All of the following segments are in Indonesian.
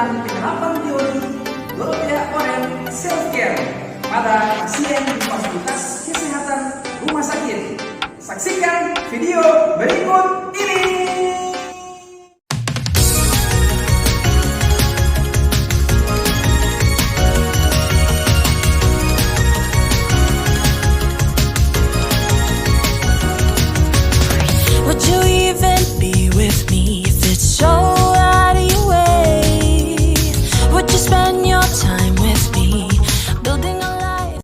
tentang penerapan teori Dorothea Oren Self-Care pada pasien di fasilitas kesehatan rumah sakit. Saksikan video berikut ini. Would you even be with me if it's so out of your way? Would you spend your time with me building a life?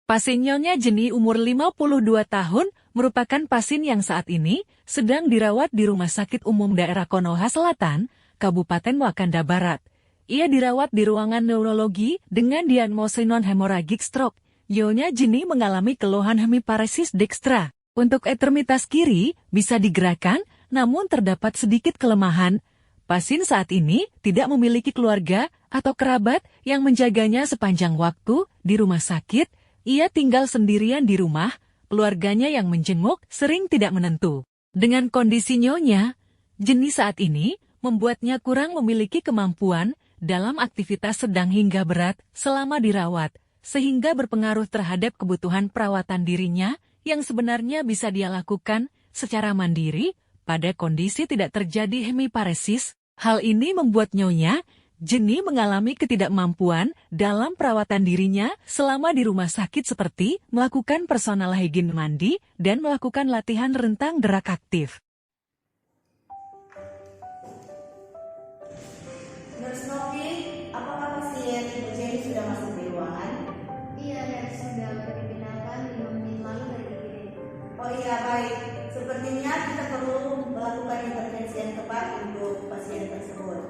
Pasien Nyonya Jenny umur 52 tahun merupakan pasien yang saat ini sedang dirawat di Rumah Sakit Umum Daerah Konoha Selatan, Kabupaten Wakanda Barat. Ia dirawat di ruangan neurologi dengan diagnosis non-hemorrhagic stroke. Nyonya Jenny mengalami keluhan hemiparesis dextra. Untuk ekstremitas kiri bisa digerakkan, namun terdapat sedikit kelemahan. Pasien saat ini tidak memiliki keluarga atau kerabat yang menjaganya sepanjang waktu di rumah sakit. Ia tinggal sendirian di rumah, keluarganya yang menjenguk sering tidak menentu. Dengan kondisi Nyonya, Jenny saat ini membuatnya kurang memiliki kemampuan dalam aktivitas sedang hingga berat selama dirawat, sehingga berpengaruh terhadap kebutuhan perawatan dirinya yang sebenarnya bisa dia lakukan secara mandiri pada kondisi tidak terjadi hemiparesis. Hal ini membuat Nyonya Jenny mengalami ketidakmampuan dalam perawatan dirinya selama di rumah sakit seperti melakukan personal hygiene mandi dan melakukan latihan rentang gerak aktif. Nurse Novi, apakah pasien Ibu Jenny sudah masuk di ruangan? Iya, dan sudah berpindahkan 5 menit lalu dari IGD. Oh iya, baik. Sepertinya kita perlu melakukan intervensi yang tepat untuk pasien tersebut.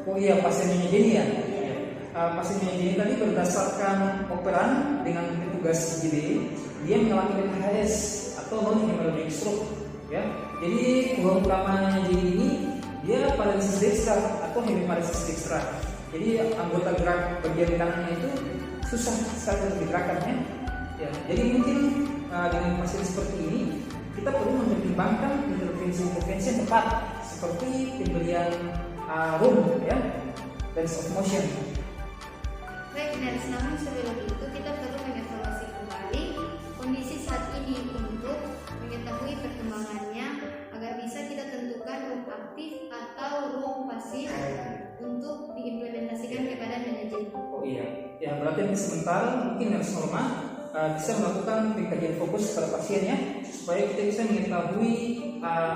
Oh iya, pasien Nyonya Jenny ya? Iya. Pasien Nyonya Jenny tadi berdasarkan operan dengan petugas IGD, dia mengalami NHS atau non-hemorrhagic stroke. Ya, jadi keluhan utama Nyonya Jenny ini dia paralisis dextra atau hemiparesis dextra. Jadi anggota gerak bagian kanannya itu susah sekali untuk digerakkan ya. Ya, jadi mungkin dengan pasien seperti ini kita perlu mempertimbangkan intervensi-intervensi yang tepat seperti pemberian room ya, range of motion. Baik, dan namun sebelum itu kita perlu mengevaluasi kembali kondisi saat ini untuk mengetahui perkembangannya agar bisa kita tentukan room aktif atau room pasif untuk diimplementasikan kepada manajemen. Oh iya, ya berarti nanti sebentar mungkin harus normal bisa melakukan pengkajian fokus pada pasiennya supaya kita bisa mengetahui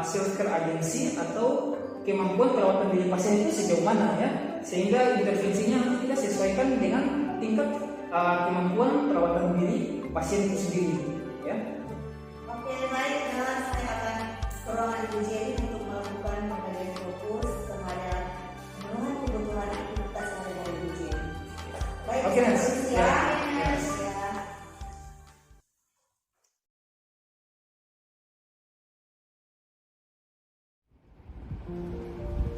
self-care agency atau kemampuan perawatan diri pasien itu sejauh mana ya, sehingga intervensinya kita sesuaikan dengan tingkat kemampuan perawatan diri pasien itu sendiri ya. Oke, baik. Saya akan ke ruangan Ibu Jenny untuk melakukan pengkajian fokus terhadap pemenuhan kebutuhan aktivitas yang ada dari Ibu Jenny. Baik, Oke, Nurse. ya.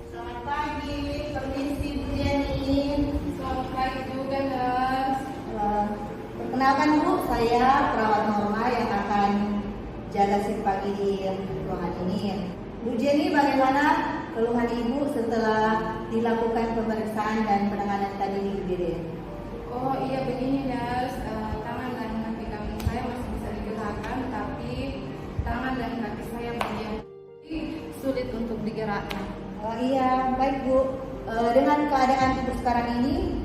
Selamat pagi, permisi Bu Jenny. Selamat pagi juga, Nurse. Perkenalkan Bu, saya perawat Norma yang akan jaga shift pagi di ruangan ini. Bu Jenny, bagaimana keluhan Ibu setelah dilakukan pemeriksaan dan penanganan tadi di UGD? Oh iya begini, Nurse. Tangan dan kaki saya masih bisa digerakkan, tapi tangan dan kaki saya bagian sulit untuk digerakkan. Oh iya, baik Bu. Dengan keadaan Ibu sekarang ini,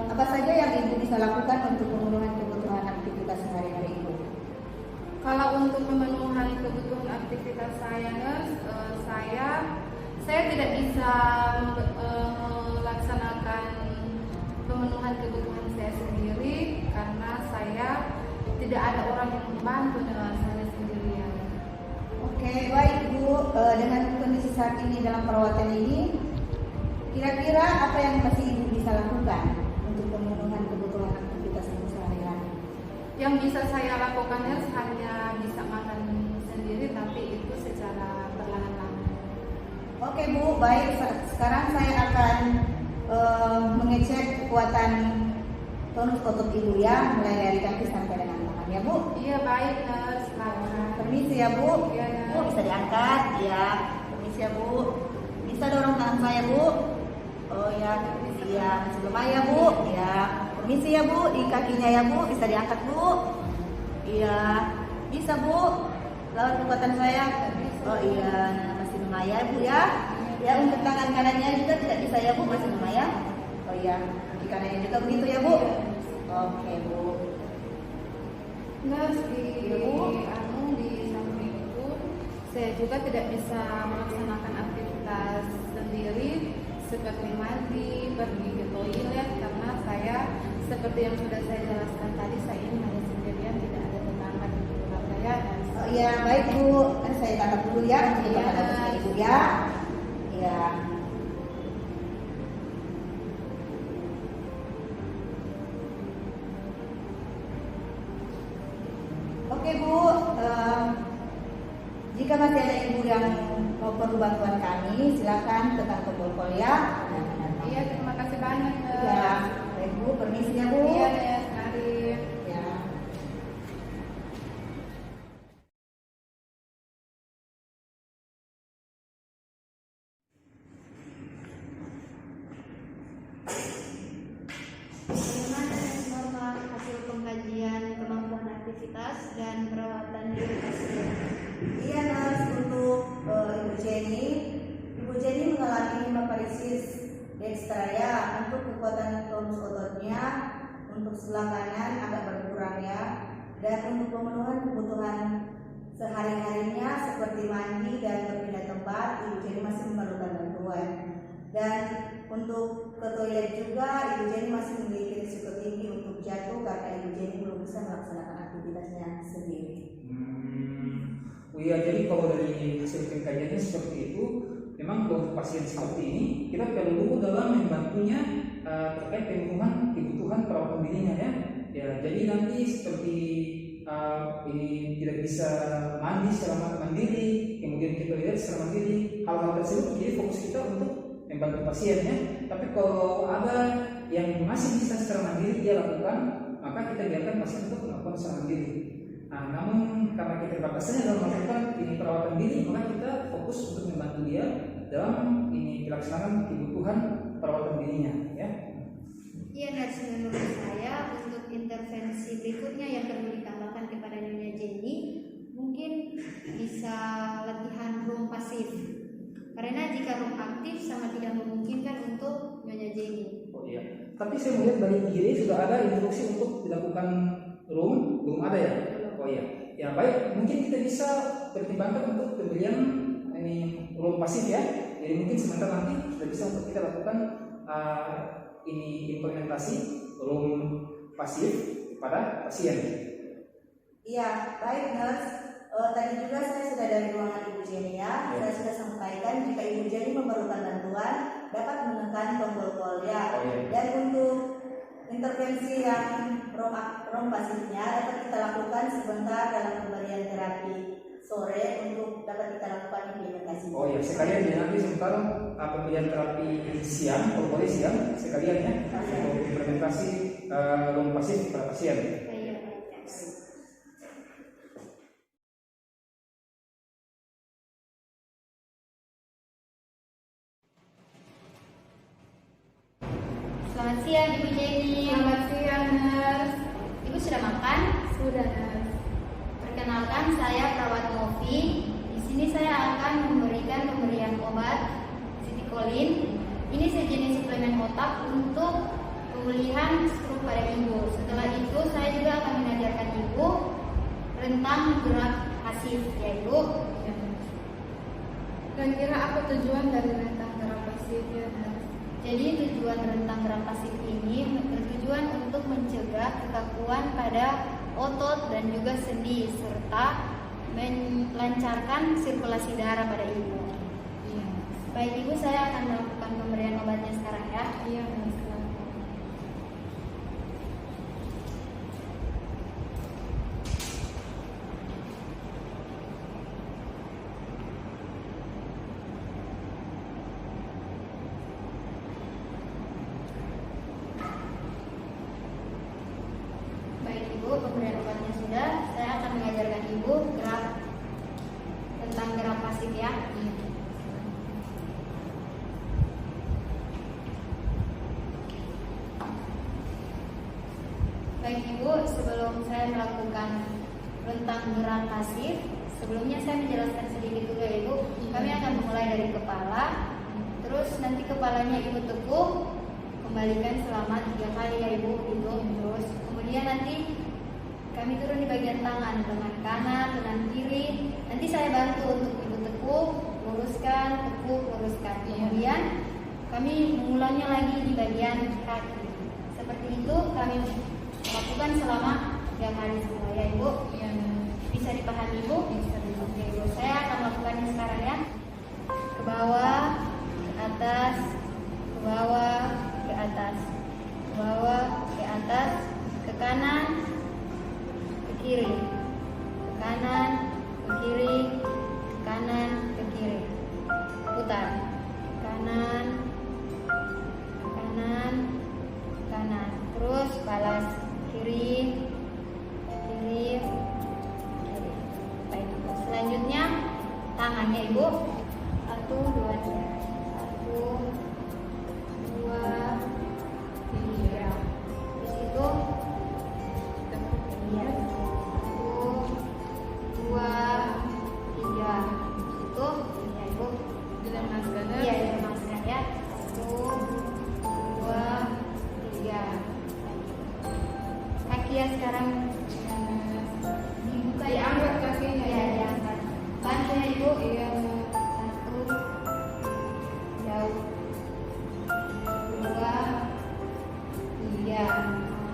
apa saja yang Ibu bisa lakukan untuk pemenuhan kebutuhan aktivitas sehari-hari Ibu? Kalau untuk pemenuhan kebutuhan aktivitas saya, Nurse, saya tidak bisa melaksanakan pemenuhan kebutuhan saya sendiri karena saya tidak ada orang yang membantu dengan saya sendirian. Oke, baik Bu. Dengan kondisi saat ini dalam perawatan ini, kira-kira apa yang masih Ibu bisa lakukan untuk pemenuhan kebutuhan aktivitas Ibu sehari-hari? Yang bisa saya lakukan hanya bisa makan sendiri, tapi itu secara perlahan-lahan. Oke Bu, baik. Sekarang saya akan mengecek kekuatan tonus otot Ibu ya, mulai dari kaki sampai dengan tangan ya Bu. Iya baik, Nurse. Permisi ya Bu. Iya, Bu bisa diangkat ya. Permisi ya Bu. Bisa dorong tangan saya Bu. Oh ya, iya, masih lemah ya Bu. Ya, permisi ya Bu, di kakinya ya Bu, bisa diangkat Bu. Iya, bisa Bu. Lawan kekuatan saya. Oh iya, masih lemah ya Bu ya. Ya, untuk tangan kanannya juga tidak bisa ya Bu, masih lemah ya. Oh iya, di kanannya juga begitu ya Bu. Oke Bu. Nurse di samping itu saya juga tidak bisa melaksanakan aktivitas sendiri seperti mandi, pergi ke toilet karena saya seperti yang sudah saya jelaskan tadi, saya ini hanya sendirian, tidak ada tetangga di rumah saya. Oh iya, baik Bu. Kan saya tangkap dulu ya untuk kepada Ibu ya. Iya. Oke Bu, jika masih ada ibu yang mau perlu bantuan kami, silakan tekan tombol call ya. Iya, terima kasih banyak. Ya, baik Bu, permisi ya Bu. Iya, ya, sekali. Ya. Bagaimana norma hasil pengkajian kemampuan aktivitas dan perawatan diri pasien? Iya Nurse, untuk Ibu Jenny mengalami hemoparisis dextra untuk kekuatan tonus ototnya, untuk sebelah kanan agak berkurang ya, dan untuk pemenuhan kebutuhan sehari-harinya seperti mandi dan berpindah tempat, Ibu Jenny masih memerlukan bantuan. Dan untuk ke toilet juga, Ibu Jenny masih memiliki risiko tinggi untuk jatuh karena Ibu Jenny belum bisa melaksanakan aktivitasnya sendiri. Oh iya, jadi kalau dari hasil pengkajiannya seperti itu, memang untuk pasien seperti ini kita perlu dulu dalam membantunya terkait pemenuhan kebutuhan perawatan dirinya ya. Ya, jadi nanti seperti ini tidak bisa mandi secara mandiri, kemudian kita lihat secara mandiri, hal-hal tersebut jadi fokus kita untuk membantu pasiennya. Tapi kalau ada yang masih bisa secara mandiri dia lakukan, maka kita biarkan pasien untuk melakukan secara mandiri. Nah, namun karena kita terbatasnya dalam melakukan ini perawatan diri, maka kita fokus untuk membantu dia dalam ini pelaksanaan kebutuhan perawatan dirinya, ya. Iya, Nurse, menurut saya untuk intervensi berikutnya yang perlu ditambahkan kepada Nyonya Jenny mungkin bisa latihan room pasif. Karena jika room aktif sangat tidak memungkinkan untuk Nyonya Jenny. Oh iya. Tapi saya melihat dari IGD sudah ada instruksi untuk dilakukan room, belum ada ya? Oh iya. Ya baik, mungkin kita bisa pertimbangkan untuk pembelian ini room pasif ya. Jadi mungkin sebentar nanti sudah bisa untuk kita lakukan ini implementasi room pasif pada pasien. Iya, baik Nurse. Tadi juga saya sudah dari ruangan Ibu Jenny ya. Saya sudah sampaikan jika Ibu Jenny memerlukan bantuan dapat menekan tombol call ya. Dan untuk intervensi yang rom pasifnya dapat kita lakukan sebentar dalam pemberian terapi sore untuk dapat kita lakukan implementasi. Oh ya, sekalian ya nanti sebentar pemberian terapi siang, boleh siang sekalian ya untuk implementasi rom pasif pada pasien. Selamat siang Ibu Jenny. Selamat siang, Nurse. Ibu sudah makan? Sudah, Nurse. Perkenalkan, saya perawat Mofi. Di sini saya akan memberikan pemberian obat Citicolin. Ini sejenis suplemen otak untuk pemulihan stroke pada ibu. Setelah itu saya juga akan mengajarkan ibu rentang gerak pasif, yaitu Dan kira apa tujuan dari rentang gerak pasifnya, Nurse? jadi tujuan rentang gerak pasif ini bertujuan untuk mencegah kekakuan pada otot dan juga sendi serta melancarkan sirkulasi darah pada ibu. Iya. Baik Ibu, saya akan melakukan pemberian obatnya sekarang ya. Iya, Nurse. Baik Ibu, pemberian obatnya sudah. Saya akan mengajarkan Ibu gerak tentang gerak pasif ya. Baik Ibu, sebelum saya melakukan rentang gerak pasif, sebelumnya saya menjelaskan sedikit dulu ya Ibu. Kami akan memulai dari kepala, terus nanti kepalanya Ibu tekuk, kembalikan selama 3 kali ya Ibu, gitu. Terus kemudian nanti kami turun di bagian tangan, tangan kanan, tangan kiri. Nanti saya bantu untuk Ibu tekuk, luruskan, tekuk, luruskan. Kemudian kami mengulangnya lagi di bagian kaki. Seperti itu kami lakukan selama 3 kali semua ya Ibu. Bisa dipahami Ibu? Bisa. Oke Ibu, saya akan melakukannya sekarang ya. Ke bawah, ke atas, ke bawah, ke atas, ke bawah, ke atas, ke kanan, ke kiri, ke kanan, ke kiri, ke kanan, ke kiri. Putar. Kanan, kanan, kanan. Terus balas kiri, kiri, kiri. Baik. Selanjutnya tangannya Ibu. 1, 2, 1, 2, 3. Di situ. Iya. 1, 2, 3. Di situ. Iya Ibu. Dilemaskan. Iya, dilemaskan ya. 1, 2, 3. Kaki ya sekarang dibuka ya. Diangkat kakinya Iya, ya. diangkat. Bantu ya Ibu. Iya. 1, jauh. 2, 3.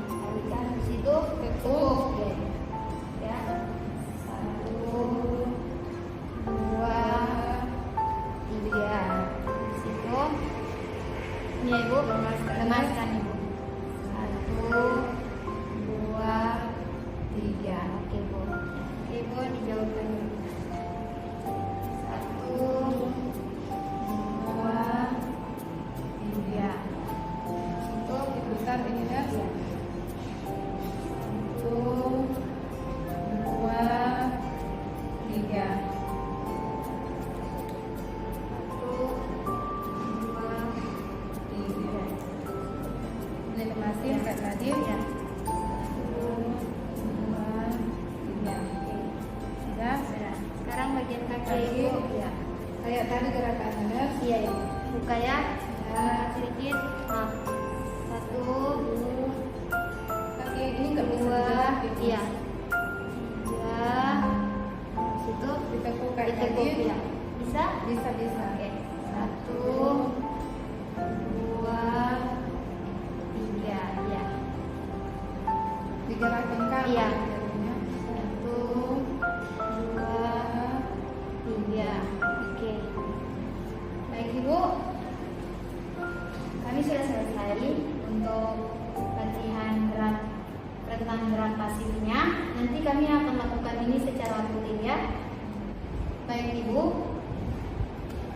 Balikan ke situ. Tekuk. Oke. Ya. 1, 2, 3. Di situ. Ini ya Ibu, lemaskan Ibu. 1, 2, 3. Oke Bu. Oke Bu, dijauhkan. 1, 2, 3. Situ Diputar ini ya. 1, 2, 3. 1, 2, 3. Dilemasin Kak Nadim. Ya. 1, 2, 3. Sudah. Sudah. Sekarang bagian kaki Kaki. Ibu. Ya. Kayak tadi gerakannya. Iya Ibu. Buka ya. Ya. Sedikit. Nah. 1, Kaki ini nggak bisa 2, digerak. iya. 3. Situ Ditekuk kayak ditekuk tadi. ya. Bisa? Bisa. Oke. 1, 2, 3. Ya. Digerakin Kak. Iya. Jarinya. 1, 2, 3. Oke. Baik Ibu. Kami sudah selesai untuk latihan gerak rentang gerak pasifnya. Nanti kami akan lakukan ini secara rutin ya. Baik Ibu.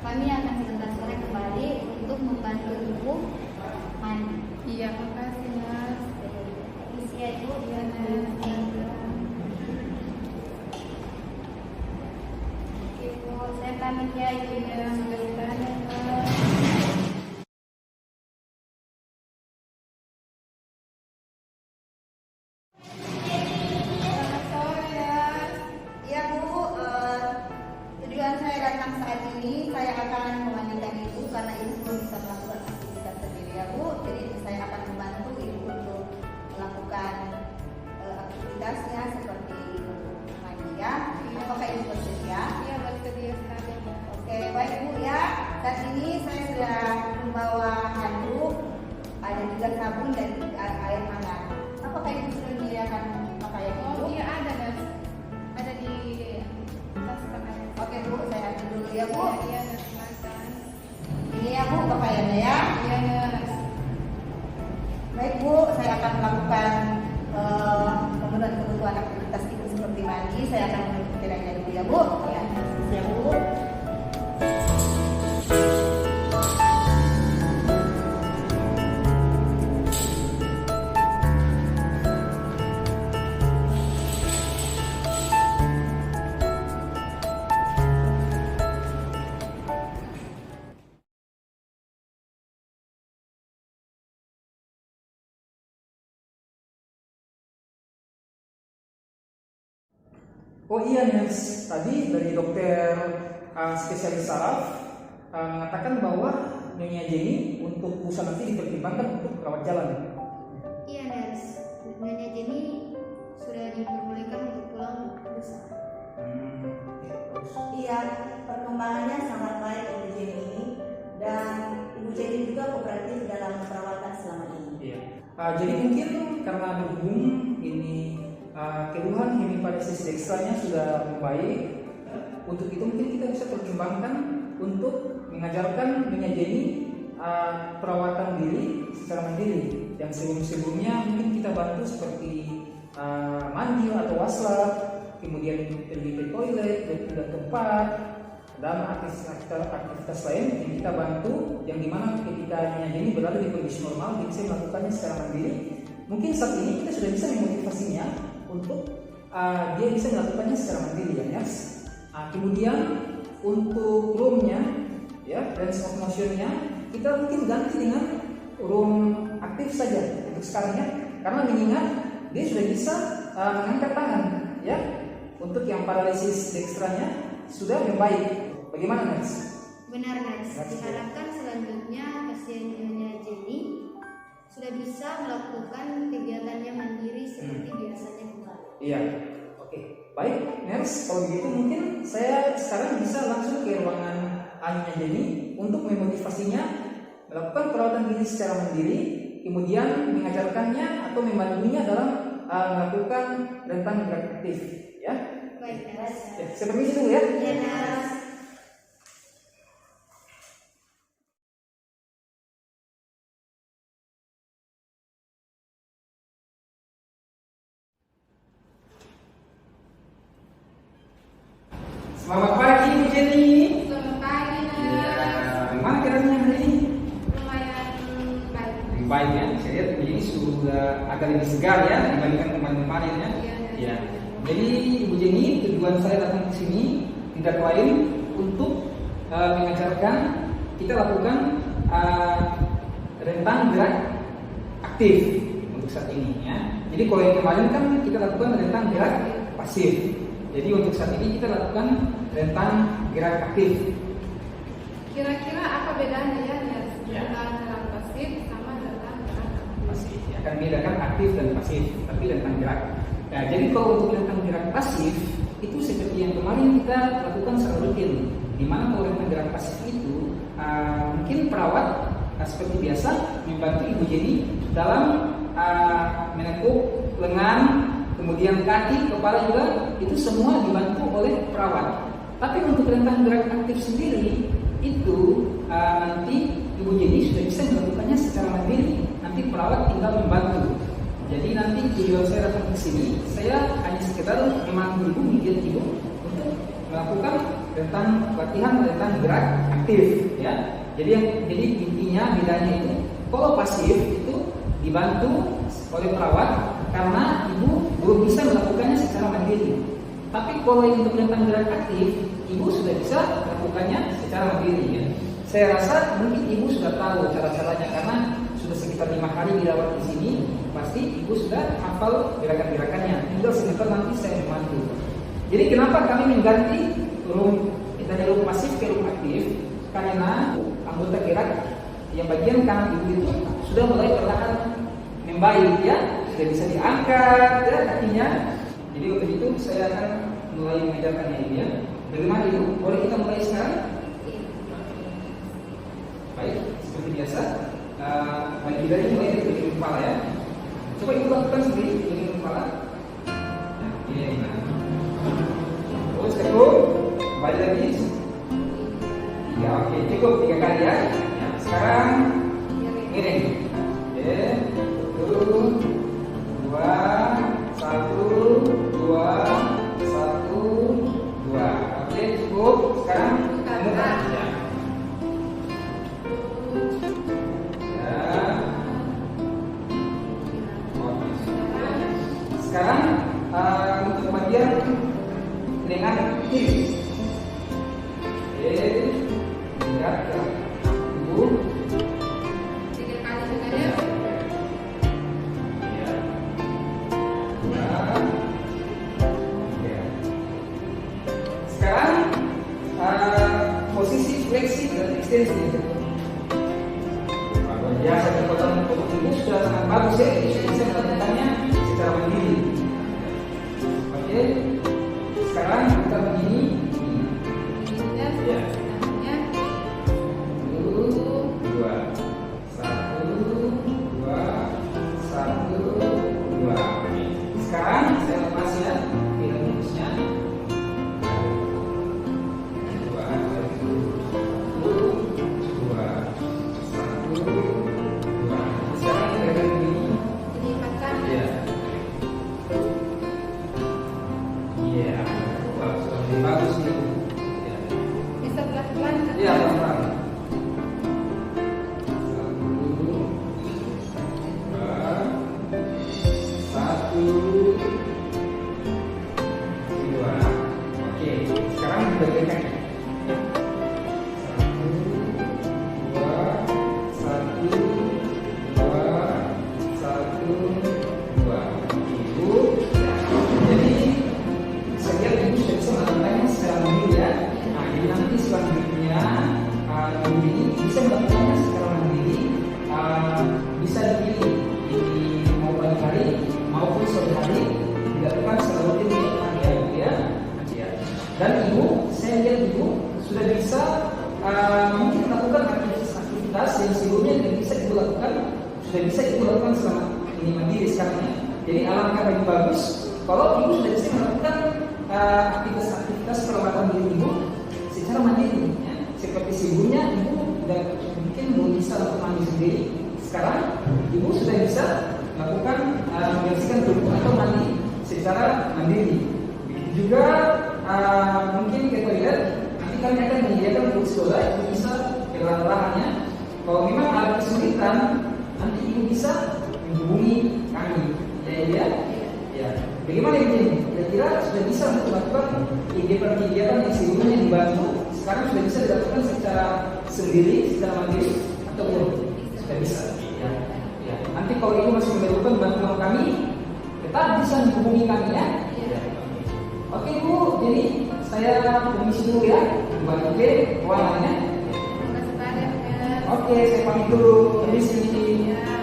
Kami akan sebentar sore kembali untuk membantu Ibu mandi. Iya, makasih Mas. Isi ya Ibu. Iya, Mas. Oke Bu, saya pamit ya Ibu. Iya, makasih. Selamat sore ya. Iya Bu, tujuan saya datang saat ini saya akan memandikan Ibu karena Ibu belum bisa melakukan aktivitas sendiri ya Bu. Jadi saya akan membantu Ibu untuk melakukan aktivitasnya seperti mandi ya. Apakah Ibu bersedia? Iya, bersedia sekali. Oke, baik Bu ya. Saat ini saya sudah membawa handuk, ada juga sabun dan air hangat. Apakah Ibu sudah menyediakan pakaian Ibu? Oh iya, ada Mas. Ada di tas tangan. Oke Bu, saya ambil dulu ya Bu. Iya, Mas. Makan. Ini ya Bu pakaiannya ya. Iya, Mas. Baik Bu, saya akan melakukan pemenuhan kebutuhan aktivitas Ibu seperti mandi. Saya akan menutup kiranya dulu ya Bu. Ya, siap Bu. Oh iya Nels, tadi dari dokter spesialis saraf mengatakan bahwa Nyonya Jenny untuk pusat nanti dipertimbangkan untuk rawat jalan. Iya Nels, Nyonya Jenny sudah diperbolehkan untuk pulang bersama. Iya, perkembangannya sangat baik Ibu Jenny ini, dan Ibu Jenny juga kooperatif dalam perawatan selama ini. Iya. Jadi mungkin karena berhubung ini keluhan hemiparesis dextranya sudah membaik, untuk itu mungkin kita bisa pertimbangkan untuk mengajarkan Nyonya Jenny perawatan diri secara mandiri. Yang sebelum-sebelumnya mungkin kita bantu seperti mandi atau waslat, kemudian pergi ke toilet, berpindah tempat, dan aktivitas lain yang kita bantu, yang dimana ketika Nyonya Jenny berada di kondisi normal, bisa melakukannya secara mandiri. Mungkin saat ini kita sudah bisa memotivasinya untuk dia bisa melakukannya secara mandiri ya Nels. Kemudian untuk roomnya, ya, range of motionnya kita mungkin ganti dengan room aktif saja untuk sekarang ya, karena mengingat dia sudah bisa mengangkat tangan, ya. Untuk yang paralisis dextranya sudah membaik. Bagaimana Nels? Benar Nels, diharapkan selanjutnya pasien Nyonya Jenny sudah bisa melakukan kegiatannya mandiri seperti biasanya kembali. Iya, oke. Baik Nels, kalau begitu mungkin saya sekarang bisa langsung ke ruangan Nyonya Jenny untuk memotivasinya melakukan perawatan diri secara mandiri, kemudian mengajarkannya atau membantunya dalam melakukan rentang gerak aktif, ya. Baik Nels. Ya, saya permisi dulu ya. Iya Nels. Selamat pagi Bu Jenny. Selamat pagi, Mas. Ya, gimana kiranya hari ini? Lumayan baik. Baik ya, saya lihat Bu Jenny sudah agak lebih segar ya dibandingkan kemarin-kemarin ya. Iya. Jadi Bu Jenny, tujuan saya datang ke sini tidak lain untuk mengajarkan kita lakukan rentang gerak aktif untuk saat ini ya. Jadi kalau yang kemarin kan kita lakukan rentang gerak pasif. Jadi untuk saat ini kita lakukan rentang gerak aktif. Kira-kira apa bedanya ya, Mas? Ya. Rentang gerak pasif sama rentang gerak aktif. Pasif. Ya, kan bedakan aktif dan pasif, tapi rentang gerak. Nah, jadi kalau untuk rentang gerak pasif itu seperti yang kemarin kita lakukan secara rutin. Di mana kalau rentang gerak pasif itu mungkin perawat seperti biasa membantu Ibu Jenny dalam menekuk lengan, kemudian kaki, kepala juga itu semua dibantu oleh perawat. Tapi untuk rentang gerak aktif sendiri itu nanti Ibu Jenny sudah bisa melakukannya secara mandiri. Nanti perawat tinggal membantu. Jadi nanti tujuan saya datang ke sini, saya hanya sekedar memandu Ibu, mendidik Ibu untuk melakukan latihan rentang gerak aktif, ya. Jadi intinya bedanya itu kalau pasif itu dibantu oleh perawat karena Ibu belum bisa melakukannya secara mandiri. Tapi kalau yang untuk rentang gerak aktif, Ibu sudah bisa melakukannya secara mandiri ya. Saya rasa mungkin Ibu sudah tahu cara-caranya karena sudah sekitar 5 hari dirawat di sini, pasti Ibu sudah hafal gerakan-gerakannya. Tinggal sebentar nanti saya membantu. Jadi kenapa kami mengganti dari room pasif ke room aktif? Karena anggota gerak yang bagian kanan Ibu itu sudah mulai perlahan membaik ya, sudah bisa diangkat ya kakinya. Jadi untuk itu saya akan mulai mengajarkannya Ibu ya. Bagaimana Ibu? Boleh kita mulai sekarang? Baik, seperti biasa. Bagi dari mulai dari bagian kepala ya. Coba Ibu lakukan sendiri bagian kepala. Nah, ini ya. Terus cukup, kembali lagi. Ya, oke, cukup 3 kali ya. Ya, sekarang miring. Oke, 1, 2, 1, 2, 1, 2. Oke, cukup. Sekarang muka. Ya. Sekarang untuk bagian lengan kiri. Oke, gerak Ibu. 3 kali juga ya. Ya. 2. Oke. Ya, satu potong ibu sudah sangat bagus ya, sudah bisa melakukannya secara mandiri. Oke, sekarang kita begini. Ininya Ya. namanya 2, 1, 2, 1, 2. Sekarang saya lepas ya film bungkusnya. 2, 1, 2, 1, 2. Sekarang kita begini. dilipatkan. Iya. Iya. Wah, sudah lebih bagus nih. Ya. bisa pelan-pelan kan? Iya, pelan-pelan. 1, 2, 1, 2. Oke, sekarang bagian kaki. 1, 2, 1, 2, 1, 2. Ibu, jadi saya lihat ibu sudah bisa melakukannya secara mandiri ya. Nah, jadi nanti selanjutnya ibu ini bisa melakukannya secara mandiri, bisa dipilih di mau pagi hari maupun sore hari, dilakukan secara rutin ya. Dan ibu, saya lihat ibu sudah bisa mungkin melakukan aktivitas yang sebelumnya tidak bisa ibu lakukan, sudah bisa ibu lakukan selama ini mandiri sekarang ya. Jadi alangkah lebih bagus kalau ibu sudah bisa melakukan aktivitas perawatan diri ibu secara mandiri ya. Seperti sebelumnya ibu tidak mungkin belum bisa lakukan mandi sendiri. Sekarang ibu sudah bisa melakukan membersihkan tubuh atau mandi secara mandiri. Begitu juga mungkin ke toilet, nanti kami akan menyediakan kursi roda itu bisa perlahan-lahannya. Kalau memang ada kesulitan, nanti ibu bisa menghubungi kami. Ya. Bagaimana ini? Kira-kira sudah bisa untuk melakukan kegiatan yang sebelumnya dibantu, sekarang sudah bisa dilakukan secara sendiri, secara mandiri atau belum? Sudah bisa. Ya. Nanti kalau ibu masih memerlukan bantuan kami, tetap bisa menghubungi kami ya. Oke Bu, jadi saya permisi dulu ya. Oke, ruangannya. Terima kasih banyak ya. Oke, saya pamit dulu. Permisi. Ya.